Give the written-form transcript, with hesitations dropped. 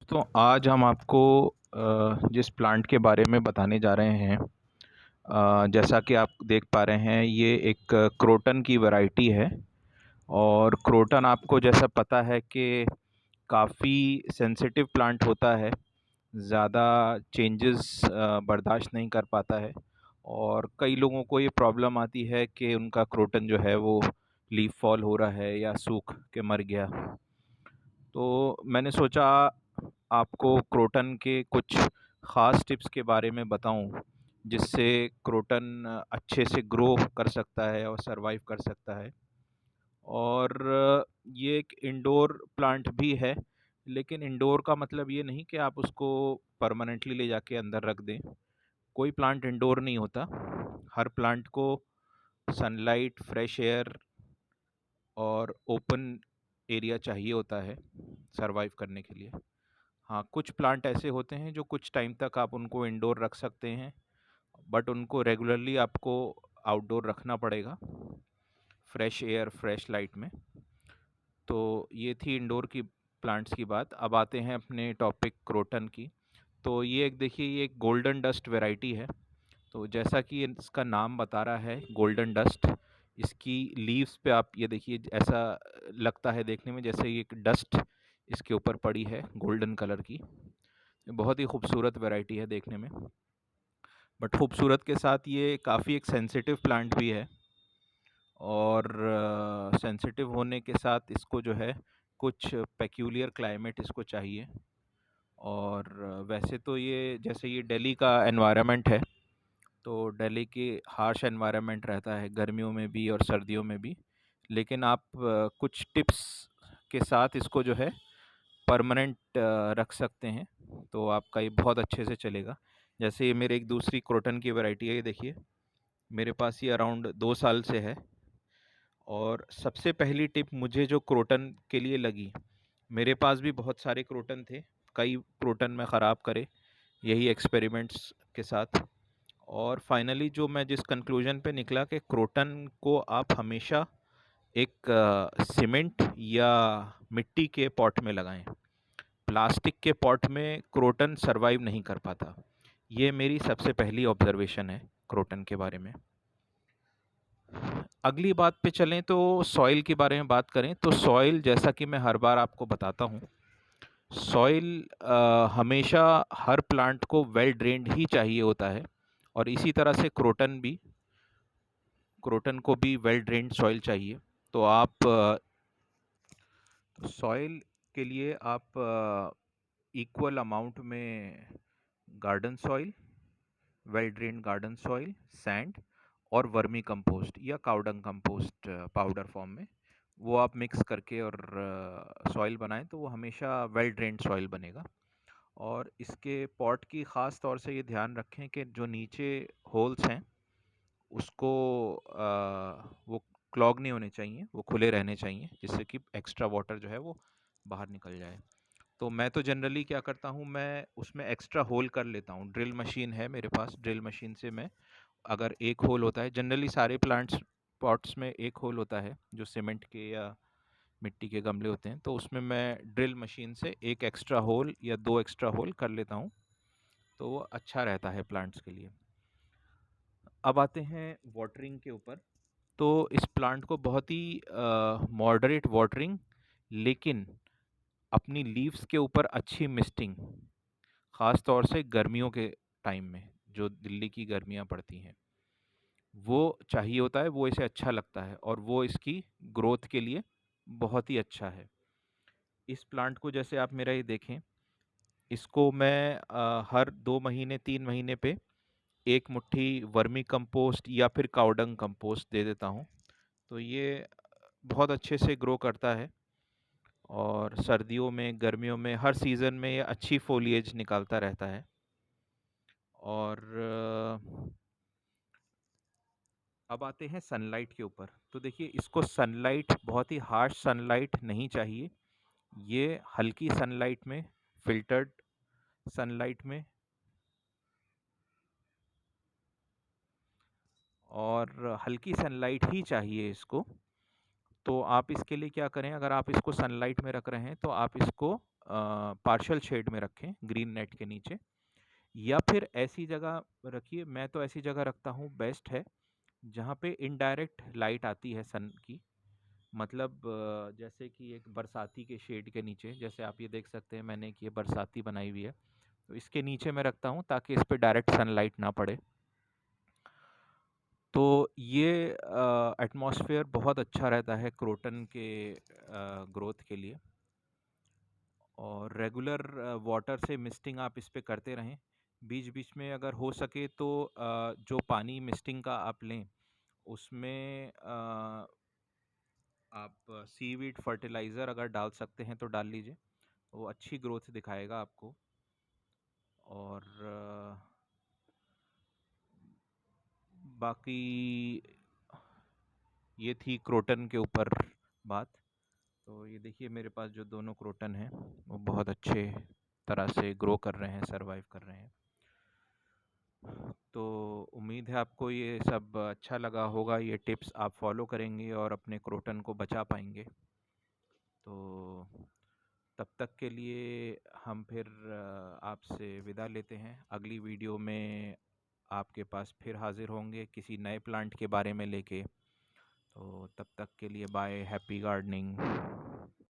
दोस्तों आज हम आपको जिस प्लांट के बारे में बताने जा रहे हैं, जैसा कि आप देख पा रहे हैं, ये एक क्रोटन की वैरायटी है। और क्रोटन आपको जैसा पता है कि काफ़ी सेंसिटिव प्लांट होता है, ज़्यादा चेंजेस बर्दाश्त नहीं कर पाता है। और कई लोगों को ये प्रॉब्लम आती है कि उनका क्रोटन जो है वो लीफ फॉल हो रहा है या सूख के मर गया। तो मैंने सोचा आपको क्रोटन के कुछ ख़ास टिप्स के बारे में बताऊं, जिससे क्रोटन अच्छे से ग्रो कर सकता है और सरवाइव कर सकता है। और ये एक इंडोर प्लांट भी है, लेकिन इंडोर का मतलब ये नहीं कि आप उसको परमानेंटली ले जाके अंदर रख दें। कोई प्लांट इंडोर नहीं होता। हर प्लांट को सनलाइट, फ्रेश एयर और ओपन एरिया चाहिए होता है सरवाइव करने के लिए। हाँ, कुछ प्लांट ऐसे होते हैं जो कुछ टाइम तक आप उनको इंडोर रख सकते हैं, बट उनको रेगुलरली आपको आउटडोर रखना पड़ेगा, फ्रेश एयर, फ्रेश लाइट में। तो ये थी इंडोर की प्लांट्स की बात। अब आते हैं अपने टॉपिक क्रोटन की। तो ये एक देखिए, ये एक गोल्डन डस्ट वैरायटी है। तो जैसा कि इसका नाम बता रहा है, गोल्डन डस्ट, इसकी लीव्स पे आप ये देखिए, ऐसा लगता है देखने में जैसे ये एक डस्ट इसके ऊपर पड़ी है गोल्डन कलर की। बहुत ही खूबसूरत वैरायटी है देखने में। बट खूबसूरत के साथ ये काफ़ी एक सेंसिटिव प्लांट भी है। और सेंसिटिव होने के साथ इसको जो है कुछ पेक्यूलियर क्लाइमेट इसको चाहिए। और वैसे तो ये, जैसे ये दिल्ली का एनवायरनमेंट है, तो दिल्ली की हार्श एनवायरनमेंट रहता है गर्मियों में भी और सर्दियों में भी। लेकिन आप कुछ टिप्स के साथ इसको जो है परमानेंट रख सकते हैं, तो आपका ये बहुत अच्छे से चलेगा। जैसे ये मेरे एक दूसरी क्रोटन की वैरायटी है, ये देखिए मेरे पास ये अराउंड 2 साल से है। और सबसे पहली टिप मुझे जो क्रोटन के लिए लगी, मेरे पास भी बहुत सारे क्रोटन थे, कई क्रोटन मैं ख़राब करे यही एक्सपेरिमेंट्स के साथ। और फाइनली जो मैं जिस कंक्लूजन पे निकला कि क्रोटन को आप हमेशा एक सीमेंट या मिट्टी के पॉट में लगाएं। प्लास्टिक के पॉट में क्रोटन सरवाइव नहीं कर पाता। ये मेरी सबसे पहली ऑब्जर्वेशन है क्रोटन के बारे में। अगली बात पे चलें तो सॉइल के बारे में बात करें। तो सॉइल, जैसा कि मैं हर बार आपको बताता हूँ, सॉइल हमेशा हर प्लांट को वेल ड्रेन्ड ही चाहिए होता है। और इसी तरह से क्रोटन को भी वेल ड्रेन्ड सॉइल चाहिए। तो आप सॉइल के लिए आप इक्वल अमाउंट में garden soil, well drained garden soil, sand और वर्मी कंपोस्ट या काउडंग कंपोस्ट पाउडर फॉर्म में, वो आप मिक्स करके और सॉइल बनाएं तो वो हमेशा वेल ड्रेन्ड सॉइल बनेगा। और इसके पॉट की ख़ास तौर से ये ध्यान रखें कि जो नीचे होल्स हैं उसको वो क्लॉग नहीं होने चाहिए, वो खुले रहने चाहिए, जिससे कि एक्स्ट्रा वाटर जो है वो बाहर निकल जाए। तो मैं तो जनरली क्या करता हूँ, मैं उसमें एक्स्ट्रा होल कर लेता हूँ। ड्रिल मशीन है मेरे पास, ड्रिल मशीन से मैं, अगर एक होल होता है, जनरली सारे प्लांट्स पॉट्स में एक होल होता है जो सीमेंट के या मिट्टी के गमले होते हैं, तो उसमें मैं ड्रिल मशीन से एक एक्स्ट्रा होल या दो एक्स्ट्रा होल कर लेता हूँ। तो वो अच्छा रहता है प्लांट्स के लिए। अब आते हैं वाटरिंग के ऊपर। तो इस प्लांट को बहुत ही मॉडरेट वाटरिंग, लेकिन अपनी लीव्स के ऊपर अच्छी मिस्टिंग, ख़ास तौर से गर्मियों के टाइम में जो दिल्ली की गर्मियाँ पड़ती हैं, वो चाहिए होता है, वो इसे अच्छा लगता है और वो इसकी ग्रोथ के लिए बहुत ही अच्छा है। इस प्लांट को जैसे आप मेरा ये देखें, इसको मैं हर 2 महीने 3 महीने पे एक मुट्ठी वर्मी कंपोस्ट या फिर काउडंग कंपोस्ट दे देता हूँ। तो ये बहुत अच्छे से ग्रो करता है। और सर्दियों में, गर्मियों में, हर सीज़न में ये अच्छी फोलिएज निकालता रहता है। और अब आते हैं सनलाइट के ऊपर। तो देखिए, इसको सनलाइट, बहुत ही हार्श सनलाइट नहीं चाहिए। ये हल्की सनलाइट में, फिल्टर्ड सनलाइट में और हल्की सनलाइट ही चाहिए इसको। तो आप इसके लिए क्या करें, अगर आप इसको सनलाइट में रख रहे हैं तो आप इसको पार्शियल शेड में रखें, ग्रीन नेट के नीचे, या फिर ऐसी जगह रखिए। मैं तो ऐसी जगह रखता हूँ, बेस्ट है, जहाँ पे इनडायरेक्ट लाइट आती है सन की। मतलब जैसे कि एक बरसाती के शेड के नीचे, जैसे आप ये देख सकते हैं मैंने एक ये बरसाती बनाई हुई है, तो इसके नीचे मैं रखता हूँ ताकि इस पे डायरेक्ट सनलाइट ना पड़े। तो ये एटमॉस्फेयर बहुत अच्छा रहता है क्रोटन के ग्रोथ के लिए। और रेगुलर वाटर से मिस्टिंग आप इस पे करते रहें। बीच बीच में अगर हो सके तो जो पानी मिस्टिंग का आप लें उसमें आप सीवीड फर्टिलाइज़र अगर डाल सकते हैं तो डाल लीजिए, वो अच्छी ग्रोथ दिखाएगा आपको। और बाकी ये थी क्रोटन के ऊपर बात। तो ये देखिए मेरे पास जो दोनों क्रोटन हैं वो बहुत अच्छे तरह से ग्रो कर रहे हैं, सरवाइव कर रहे हैं। तो उम्मीद है आपको ये सब अच्छा लगा होगा, ये टिप्स आप फॉलो करेंगे और अपने क्रोटन को बचा पाएंगे। तो तब तक के लिए हम फिर आपसे विदा लेते हैं। अगली वीडियो में आपके पास फिर हाज़िर होंगे किसी नए प्लांट के बारे में लेके। तो तब तक के लिए बाय, हैप्पी गार्डनिंग।